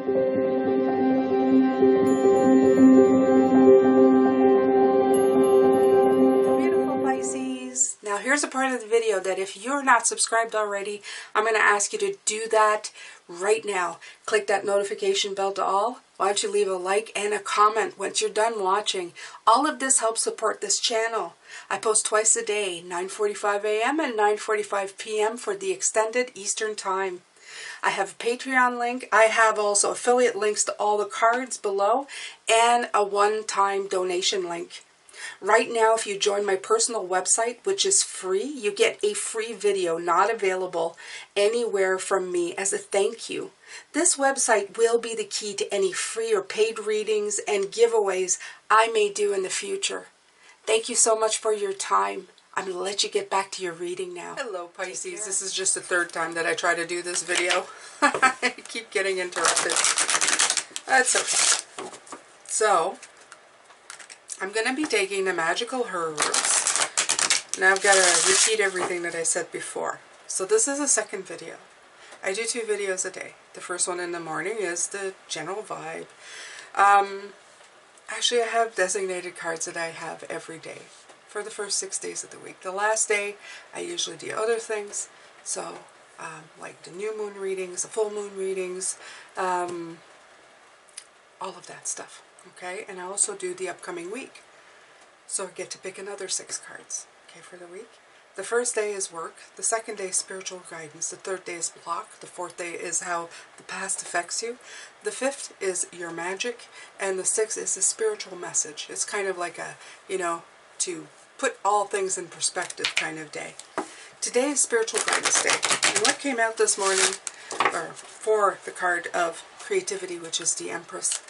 Beautiful Pisces. Now here's a part of the video that if you're not subscribed already, I'm going to ask you to do that right now. Click that notification bell to all. Why don't you leave a like and a comment once you're done watching. All of this helps support this channel. I post twice a day, 9:45 a.m. and 9:45 p.m. for the extended Eastern time. I have a Patreon link. I have also affiliate links to all the cards below and a one-time donation link. Right now, if you join my personal website, which is free, you get a free video not available anywhere from me as a thank you. This website will be the key to any free or paid readings and giveaways I may do in the future. Thank you so much for your time. I'm going to let you get back to your reading now. Hello Pisces, this is just the third time that I try to do this video. I keep getting interrupted. That's okay. So, I'm going to be taking the magical herbs. Now I've got to repeat everything that I said before. So this is a second video. I do 2 videos a day. The first one in the morning is the general vibe. Actually, I have designated cards that I have every day for the first 6 days of the week. The last day, I usually do other things. So, like the new moon readings, the full moon readings, all of that stuff. Okay, and I also do the upcoming week. So I get to pick another 6 cards, okay, for the week. The first day is work, the second day is spiritual guidance, the third day is block, the fourth day is how the past affects you, the fifth is your magic, and the sixth is the spiritual message. It's kind of like a, you know, to put all things in perspective kind of day. Today is spiritual guidance day, and what came out this morning, or for the card of creativity, which is the Empress,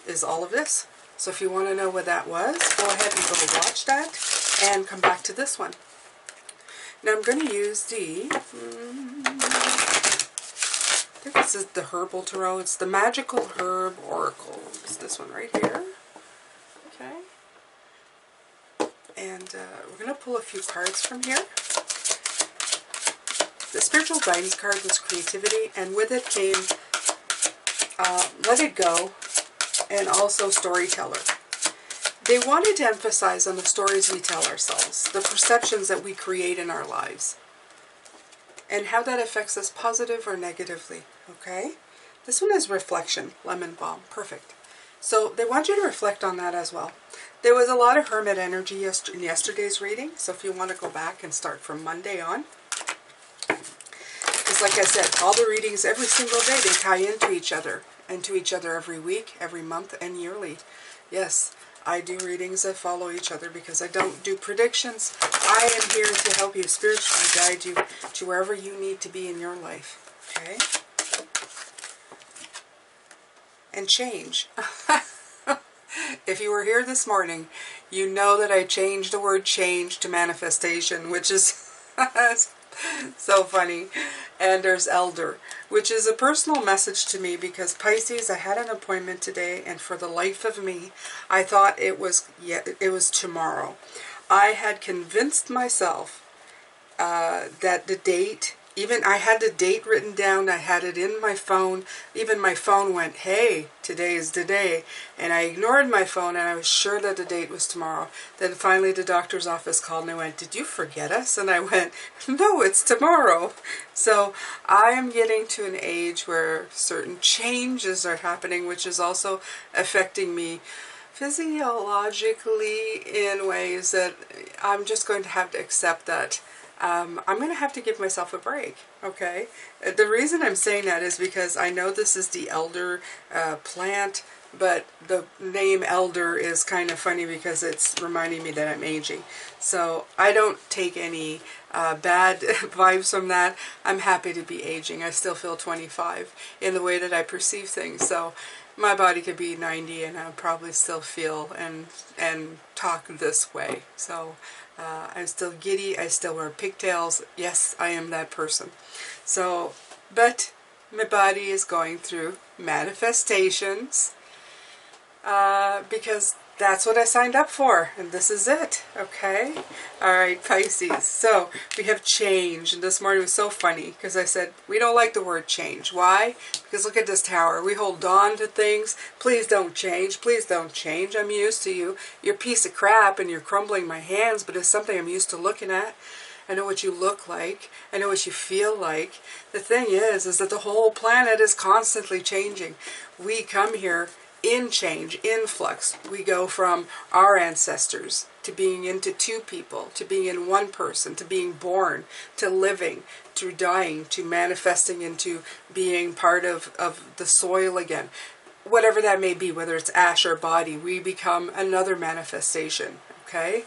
is all of this. So if you want to know what that was, go ahead and go watch that and come back to this one. Now I'm going to use the, I think this is the Herbal Tarot. It's the Magical Herb Oracle. It's this one right here. Okay. And we're going to pull a few cards from here. The Spiritual Guidance card was creativity, and with it came Let It Go, and also Storyteller. They wanted to emphasize on the stories we tell ourselves, the perceptions that we create in our lives, and how that affects us positive or negatively, okay? This one is reflection, lemon balm, perfect. So they want you to reflect on that as well. There was a lot of hermit energy in yesterday's reading, so if you want to go back and start from Monday on, because like I said, all the readings every single day, they tie into each other, and to each other every week, every month, and yearly. Yes, I do readings that follow each other because I don't do predictions. I am here to help you spiritually, guide you to wherever you need to be in your life. Okay? And change. If you were here this morning, you know that I changed the word change to manifestation, which is so funny. And there's Elder, which is a personal message to me because Pisces, I had an appointment today, and for the life of me, I thought it was tomorrow. I had convinced myself that the date, even I had the date written down, I had it in my phone, even my phone went, hey, today is the day, and I ignored my phone and I was sure that the date was tomorrow. Then finally the doctor's office called and they went, did you forget us? And I went, no, it's tomorrow. So I am getting to an age where certain changes are happening, which is also affecting me physiologically in ways that I'm just going to have to accept that. I'm going to have to give myself a break, okay? The reason I'm saying that is because I know this is the elder plant, but the name elder is kind of funny because it's reminding me that I'm aging. So I don't take any bad vibes from that. I'm happy to be aging. I still feel 25 in the way that I perceive things. So my body could be 90 and I'll probably still feel and talk this way. So I'm still giddy, I still wear pigtails. Yes, I am that person. So, but my body is going through manifestations because That's what I signed up for, and this is it, okay? All right, Pisces. So we have change, and this morning was so funny because I said, we don't like the word change. Why? Because look at this tower. We hold on to things. Please don't change. Please don't change. I'm used to you. You're a piece of crap, and you're crumbling my hands, but it's something I'm used to looking at. I know what you look like. I know what you feel like. The thing is that the whole planet is constantly changing. We come here in change, in flux. We go from our ancestors to being into two people, to being in one person, to being born, to living, to dying, to manifesting into being part of the soil again. Whatever that may be, whether it's ash or body, we become another manifestation, okay?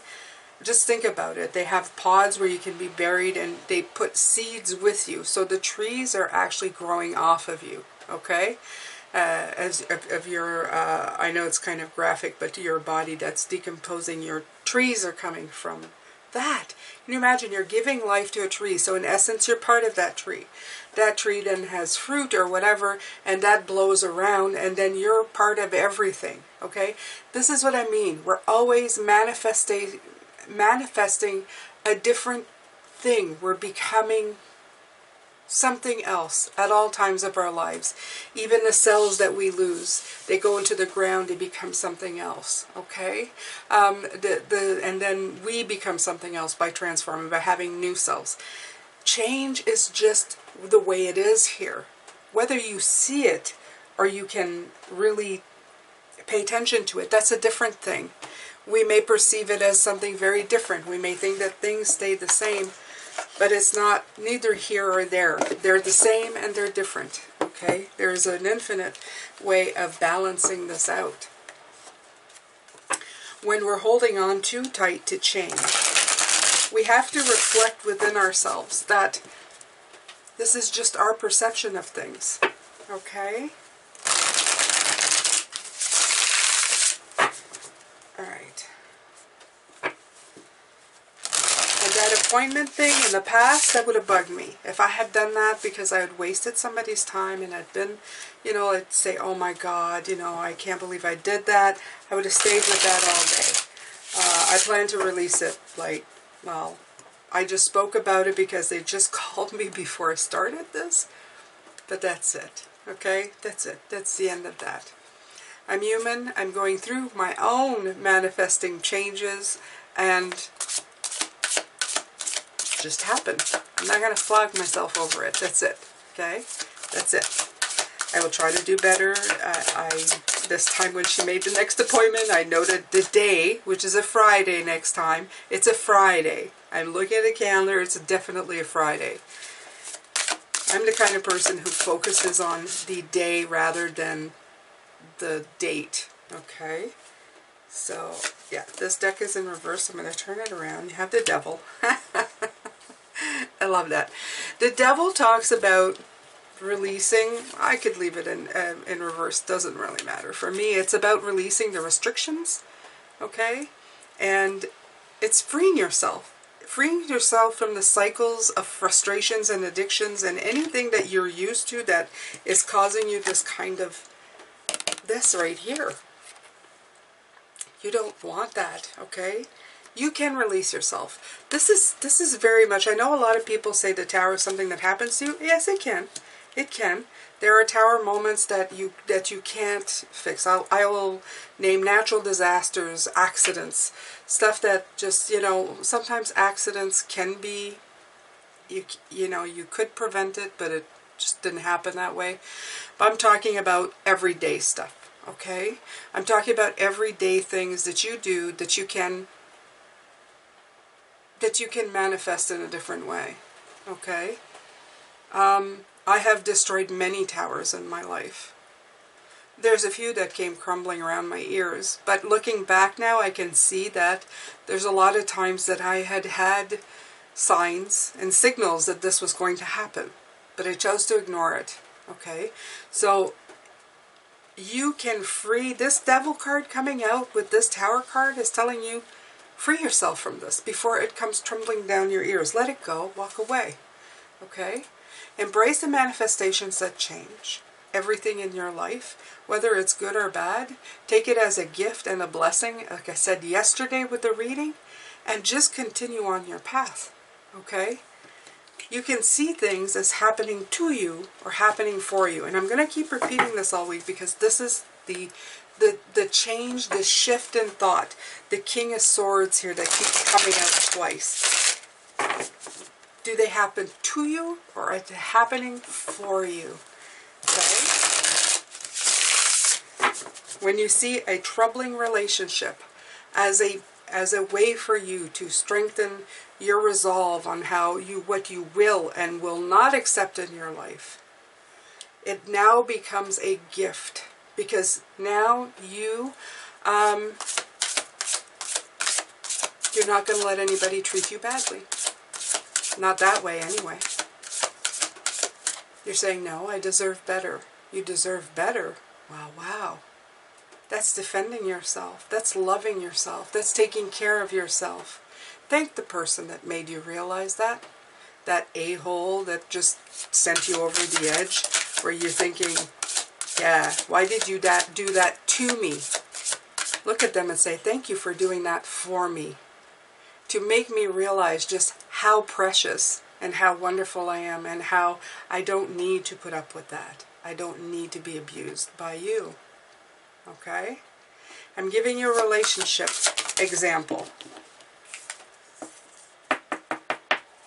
Just think about it. They have pods where you can be buried, and they put seeds with you. So the trees are actually growing off of you, okay? Of your, I know it's kind of graphic, but your body that's decomposing, your trees are coming from that. Can you imagine you're giving life to a tree? So in essence, you're part of that tree. That tree then has fruit or whatever, and that blows around, and then you're part of everything, okay? This is what I mean. We're always manifesting a different thing. We're becoming something else at all times of our lives. Even the cells that we lose, they go into the ground, they become something else, okay? And then we become something else by transforming, by having new cells. Change is just the way it is here. Whether you see it or you can really pay attention to it, that's a different thing. We may perceive it as something very different. We may think that things stay the same, but it's not, neither here or there. They're the same and they're different, okay? There's an infinite way of balancing this out. When we're holding on too tight to change, we have to reflect within ourselves that this is just our perception of things, okay? All right. That appointment thing in the past, that would have bugged me. If I had done that because I had wasted somebody's time and I'd been, you know, I'd say, oh my God, you know, I can't believe I did that. I would have stayed with that all day. I plan to release it, like, well, I just spoke about it because they just called me before I started this. But that's it, okay? That's it. That's the end of that. I'm human. I'm going through my own manifesting changes, and just happened. I'm not going to flog myself over it. That's it. Okay? That's it. I will try to do better. This time when she made the next appointment, I noted the day, which is a Friday next time. It's a Friday. I'm looking at a calendar. It's definitely a Friday. I'm the kind of person who focuses on the day rather than the date. Okay? So, yeah, this deck is in reverse. I'm going to turn it around. You have the devil. I love that. The devil talks about releasing. I could leave it in reverse. Doesn't really matter. For me, it's about releasing the restrictions. Okay? And it's freeing yourself. Freeing yourself from the cycles of frustrations and addictions and anything that you're used to that is causing you this kind of, this right here. You don't want that, okay? You can release yourself. This is very much, I know a lot of people say the tower is something that happens to you. Yes, it can. It can. There are tower moments that you can't fix. I will name natural disasters, accidents, stuff that just, you know, sometimes accidents can be, you know, you could prevent it, but it just didn't happen that way. But I'm talking about everyday stuff, okay? I'm talking about everyday things that you do that you can manifest in a different way, okay? I have destroyed many towers in my life. There's a few that came crumbling around my ears, but looking back now, I can see that there's a lot of times that I had signs and signals that this was going to happen, but I chose to ignore it, okay? So you can free, this devil card coming out with this tower card is telling you, free yourself from this before it comes tumbling down your ears. Let it go, walk away, okay? Embrace the manifestations that change. everything in your life, whether it's good or bad. Take it as a gift and a blessing, like I said yesterday with the reading, and just continue on your path, okay? You can see things as happening to you or happening for you. And I'm going to keep repeating this all week because this is the change, the shift in thought. The King of Swords here that keeps coming out twice. Do they happen to you or are they happening for you? Okay? When you see a troubling relationship as a way for you to strengthen your resolve on what you will and will not accept in your life, it now becomes a gift, because now you're not going to let anybody treat you badly. Not that way anyway. You're saying, no, I deserve better. You deserve better. Wow, wow. That's defending yourself. That's loving yourself. That's taking care of yourself. Thank the person that made you realize that. That a-hole that just sent you over the edge, where you're thinking, yeah, why did you do that to me? Look at them and say, thank you for doing that for me. To make me realize just how precious and how wonderful I am, and how I don't need to put up with that. I don't need to be abused by you. Okay? I'm giving you a relationship example.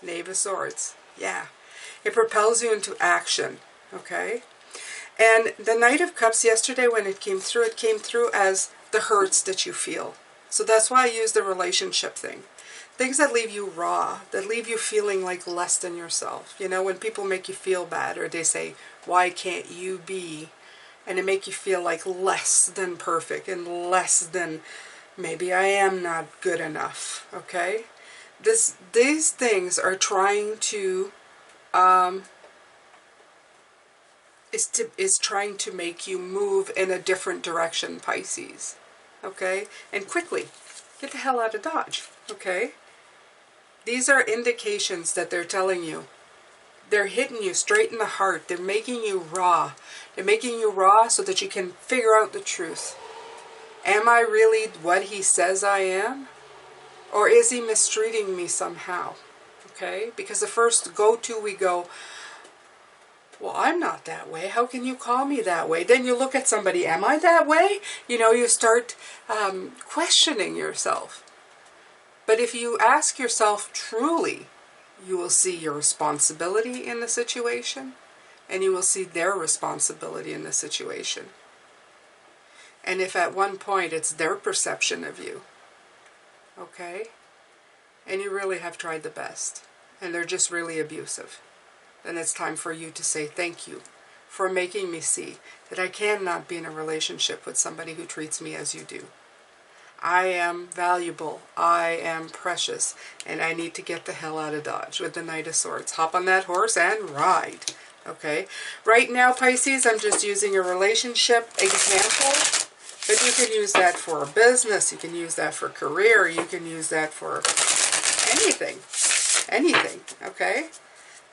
Knave of Swords. Yeah. It propels you into action. Okay? And the Knight of Cups yesterday, when it came through as the hurts that you feel. So that's why I use the relationship thing. Things that leave you raw, that leave you feeling like less than yourself. You know, when people make you feel bad, or they say, why can't you be? And it make you feel like less than perfect and less than, maybe I am not good enough. Okay? These things are trying to, is trying to make you move in a different direction, Pisces. Okay? And quickly, get the hell out of Dodge. Okay? These are indications that they're telling you. They're hitting you straight in the heart. They're making you raw. They're making you raw so that you can figure out the truth. Am I really what he says I am? Or is he mistreating me somehow? Okay? Because the first go-to we go, well, I'm not that way. How can you call me that way? Then you look at somebody, am I that way? You know, you start questioning yourself. But if you ask yourself truly, you will see your responsibility in the situation, and you will see their responsibility in the situation. And if at one point it's their perception of you, okay, and you really have tried the best, and they're just really abusive, then it's time for you to say thank you for making me see that I cannot be in a relationship with somebody who treats me as you do. I am valuable, I am precious, and I need to get the hell out of Dodge with the Knight of Swords. Hop on that horse and ride. Okay? Right now, Pisces, I'm just using a relationship example, but you can use that for a business, you can use that for career, you can use that for anything. Anything, okay?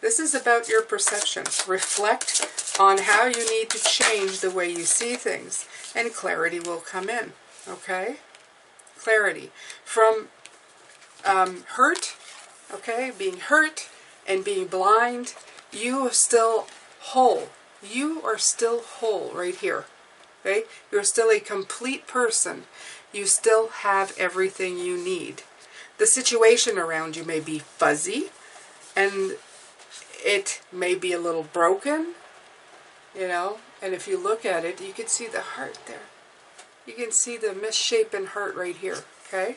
This is about your perception. Reflect on how you need to change the way you see things, and clarity will come in, okay? Clarity from hurt, okay, being hurt and being blind. You are still whole. You are still whole right here, okay? You're still a complete person. You still have everything you need. The situation around you may be fuzzy, and it may be a little broken, you know, and if you look at it, you can see the heart there. You can see the misshapen heart right here, okay?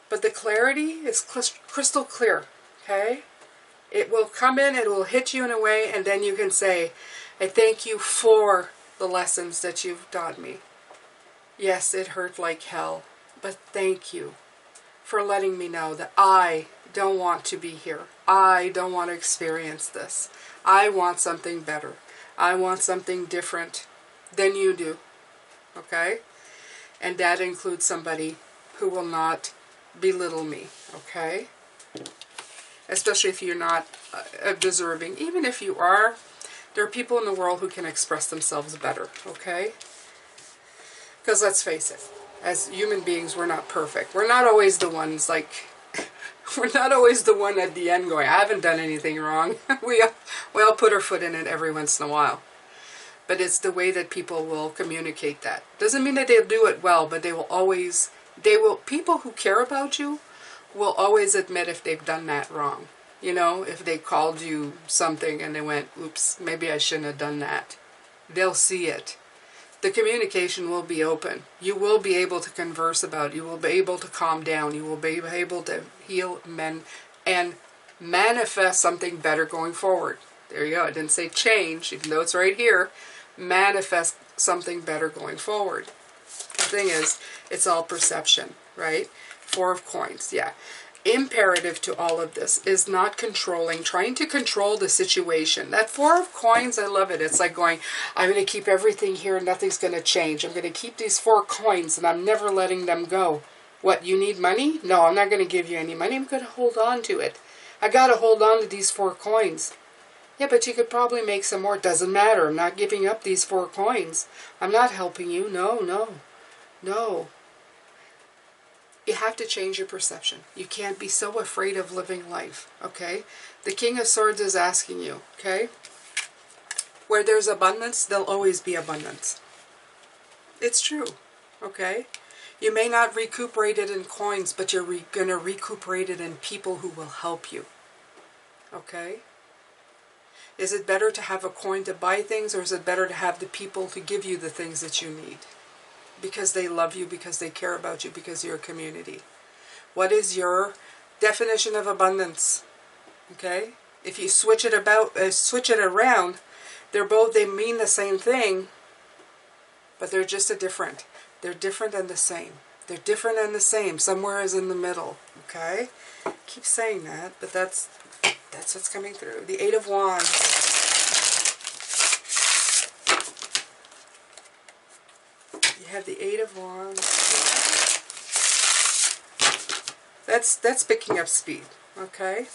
But the clarity is crystal clear, okay? It will come in, it will hit you in a way, and then you can say, I thank you for the lessons that you've taught me. Yes, it hurt like hell, but thank you for letting me know that I don't want to be here. I don't want to experience this. I want something better. I want something different than you do. Okay? And that includes somebody who will not belittle me. Okay? Especially if you're not deserving. Even if you are, There are people in the world who can express themselves better, okay? Because let's face it, as human beings, we're not perfect. We're not always the ones, like, we're not always the one at the end going, I haven't done anything wrong. we all put our foot in it every once in a while. But it's the way that people will communicate that. Doesn't mean that they'll do it well, but people who care about you will always admit if they've done that wrong. You know, if they called you something and they went, oops, maybe I shouldn't have done that. They'll see it. The communication will be open. You will be able to converse about it. You will be able to calm down. You will be able to heal men and manifest something better going forward. There you go. I didn't say change, even though it's right here. Manifest something better going forward. The thing is, it's all perception, right? Four of coins, yeah. Imperative to all of this is not controlling, trying to control the situation. That Four of Coins, I love it. It's like going, I'm going to keep everything here and nothing's going to change. I'm going to keep these 4 coins and I'm never letting them go. What, you need money? No, I'm not going to give you any money. I'm going to hold on to it. I got to hold on to these 4 coins. Yeah, but you could probably make some more. It doesn't matter. I'm not giving up these 4 coins. I'm not helping you. No, no, no. You have to change your perception. You can't be so afraid of living life, okay? The King of Swords is asking you, okay? Where there's abundance, there'll always be abundance. It's true, okay? You may not recuperate it in coins, but you're going to recuperate it in people who will help you, okay? Is it better to have a coin to buy things, or is it better to have the people to give you the things that you need? Because they love you, because they care about you, because you're a community. What is your definition of abundance? Okay? If you switch it around, they mean the same thing, but they're just different. They're different and the same. They're different and the same. Somewhere is in the middle. Okay? I keep saying that, but that's what's coming through. The Eight of Wands. You have the Eight of Wands. That's picking up speed, okay?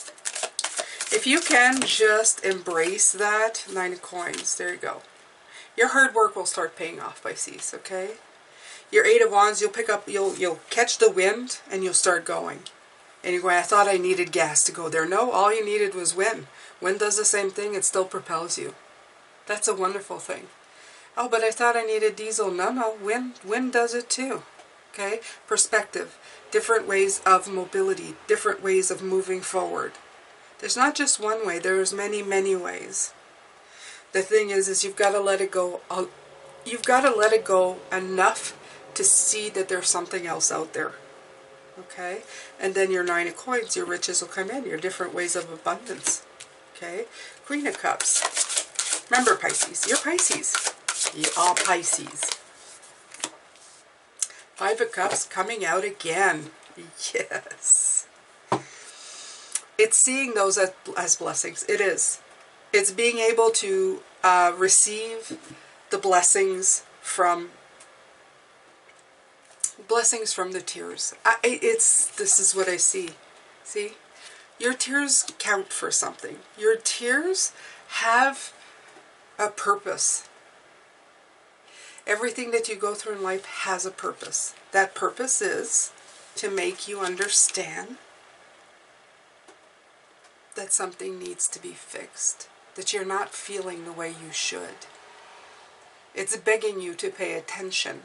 If you can just embrace that, 9 of Coins, there you go. Your hard work will start paying off, Pisces, okay? Your Eight of Wands, you'll catch the wind and you'll start going. And you're going, I thought I needed gas to go there. No, all you needed was wind. Wind does the same thing, it still propels you. That's a wonderful thing. Oh, but I thought I needed diesel. No, no, wind does it too. Okay? Perspective. Different ways of mobility. Different ways of moving forward. There's not just one way. There's many, many ways. The thing is you've got to let it go. You've got to let it go enough to see that there's something else out there. Okay? And then your 9 of Coins, your riches will come in. Your different ways of abundance. Okay? Queen of Cups. Remember, Pisces. You're Pisces. You are Pisces. 5 of Cups coming out again. Yes. It's seeing those as blessings. It is. It's being able to receive the blessings from the tears. This is what I see. See? Your tears count for something. Your tears have a purpose. Everything that you go through in life has a purpose. That purpose is to make you understand that something needs to be fixed, that you're not feeling the way you should. It's begging you to pay attention,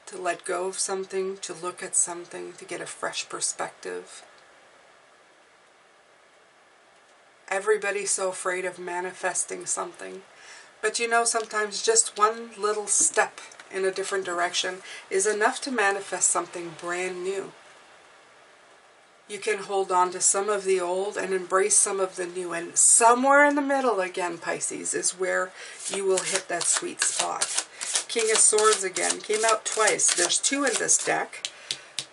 to let go of something, to look at something, to get a fresh perspective. Everybody's so afraid of manifesting something. But you know, sometimes just one little step in a different direction is enough to manifest something brand new. You can hold on to some of the old and embrace some of the new. And somewhere in the middle, again, Pisces, is where you will hit that sweet spot. King of Swords again came out twice. There's 2 in this deck,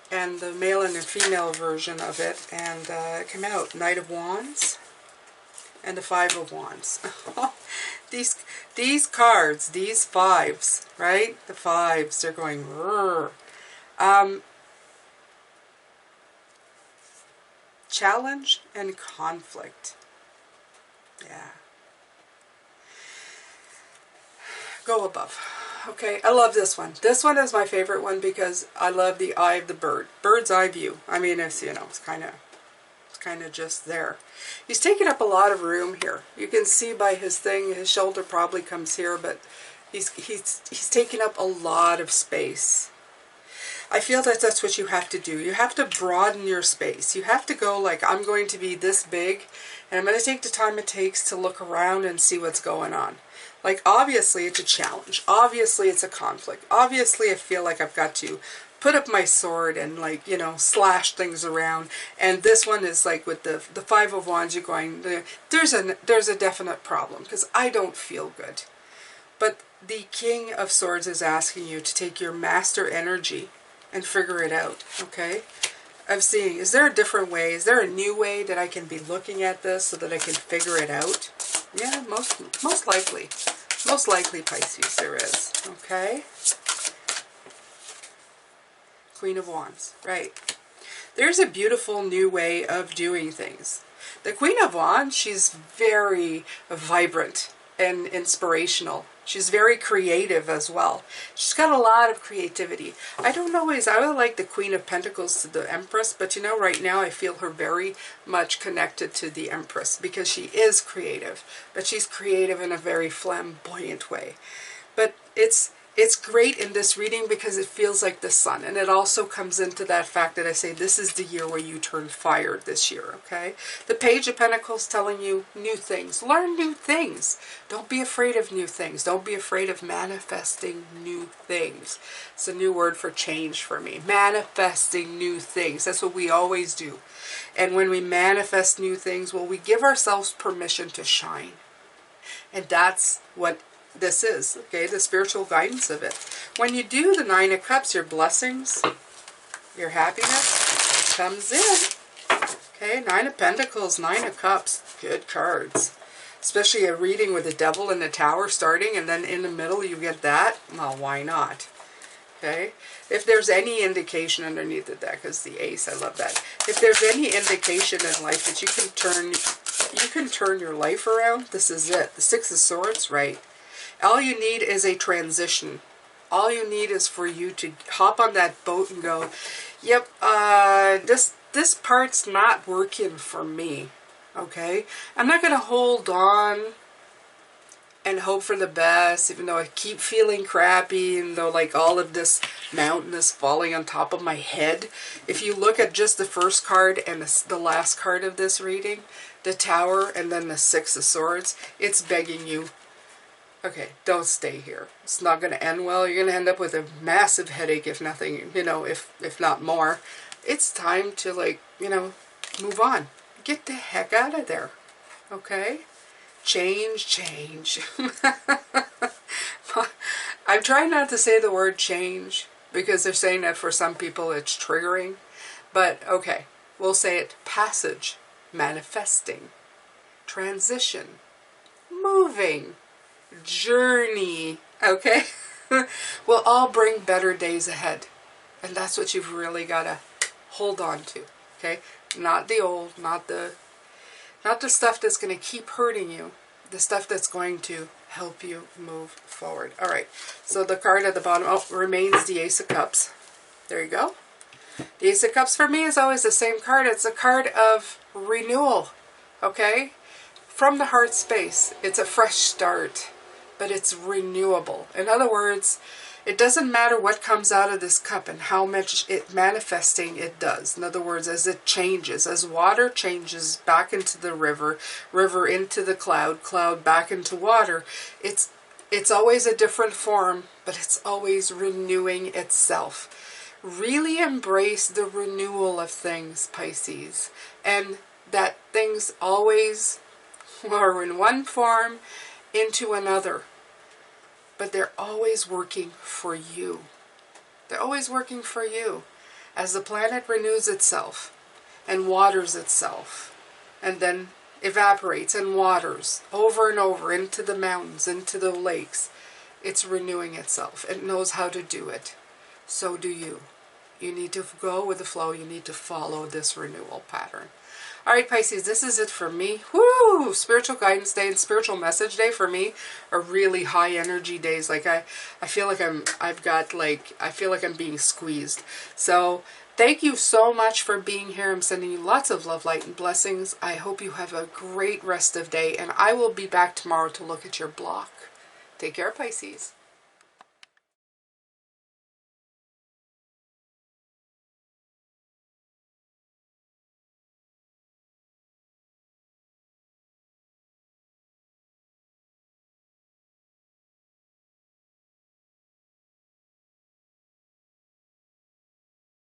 and the male and the female version of it. And it came out Knight of Wands and the 5 of Wands. These cards, these 5s, right? The 5s, they're going, challenge and conflict. Yeah. Go above. Okay, I love this one. This one is my favorite one because I love the eye of the bird. Bird's eye view. I mean, it's, you know, it's kind of just there. He's taking up a lot of room here. You can see by his thing, his shoulder probably comes here, but he's taking up a lot of space. I feel that that's what you have to do. You have to broaden your space. You have to go like, I'm going to be this big, and I'm going to take the time it takes to look around and see what's going on. Like, obviously it's a challenge. Obviously it's a conflict. Obviously I feel like I've got to put up my sword and, like, you know, slash things around. And this one is like with the Five of Wands, you're going, there's a definite problem because I don't feel good. But the King of Swords is asking you to take your master energy and figure it out, okay? I'm seeing, is there a different way? Is there a new way that I can be looking at this so that I can figure it out? Yeah, most likely. Most likely, Pisces, there is, okay? Queen of Wands, right. There's a beautiful new way of doing things. The Queen of Wands, she's very vibrant and inspirational. She's very creative as well. She's got a lot of creativity. I don't always, I would like the Queen of Pentacles to the Empress, but you know, right now I feel her very much connected to the Empress because she is creative, but she's creative in a very flamboyant way. But it's great in this reading because it feels like the sun, and it also comes into that fact that I say this is the year where you turn fire this year, okay? The Page of Pentacles telling you new things. Learn new things. Don't be afraid of new things. Don't be afraid of manifesting new things. It's a new word for change for me. Manifesting new things. That's what we always do. And when we manifest new things, well, we give ourselves permission to shine. And that's what this is, okay, the spiritual guidance of it. When you do the Nine of Cups, your blessings, your happiness comes in. Okay, Nine of Pentacles, Nine of Cups, good cards. Especially a reading with the Devil and the Tower starting, and then in the middle you get that. Well, why not? Okay, if there's any indication underneath the deck is the Ace. I love that. If there's any indication in life that you can turn your life around, this is it. The Six of Swords, right? All you need is a transition. All you need is for you to hop on that boat and go, yep, this part's not working for me, okay? I'm not going to hold on and hope for the best, even though I keep feeling crappy, and though like all of this mountain is falling on top of my head. If you look at just the first card and the last card of this reading, the Tower and then the Six of Swords, it's begging you, okay, don't stay here. It's not going to end well. You're going to end up with a massive headache, if nothing, you know, if not more. It's time to, like, you know, move on. Get the heck out of there, okay? Change. I'm trying not to say the word change because they're saying that for some people it's triggering. But, okay, we'll say it. Passage, manifesting, transition, moving, journey, okay? Will all bring better days ahead. And that's what you've really got to hold on to, okay? Not the old, not the stuff that's going to keep hurting you. The stuff that's going to help you move forward. All right, so the card at the bottom remains the Ace of Cups. There you go. The Ace of Cups for me is always the same card. It's a card of renewal, okay? From the heart space. It's a fresh start, but it's renewable. In other words, it doesn't matter what comes out of this cup and how much manifesting it does. In other words, as it changes, as water changes back into the river, river into the cloud, cloud back into water, it's always a different form, but it's always renewing itself. Really embrace the renewal of things, Pisces, and that things always are in one form into another. But they're always working for you. They're always working for you. As the planet renews itself and waters itself and then evaporates and waters over and over into the mountains, into the lakes, it's renewing itself. It knows how to do it. So do you. You need to go with the flow. You need to follow this renewal pattern. All right, Pisces, this is it for me. Woo! Spiritual guidance day and spiritual message day for me are really high energy days. Like I feel like I feel like I'm being squeezed. So thank you so much for being here. I'm sending you lots of love, light, and blessings. I hope you have a great rest of day, and I will be back tomorrow to look at your block. Take care, Pisces.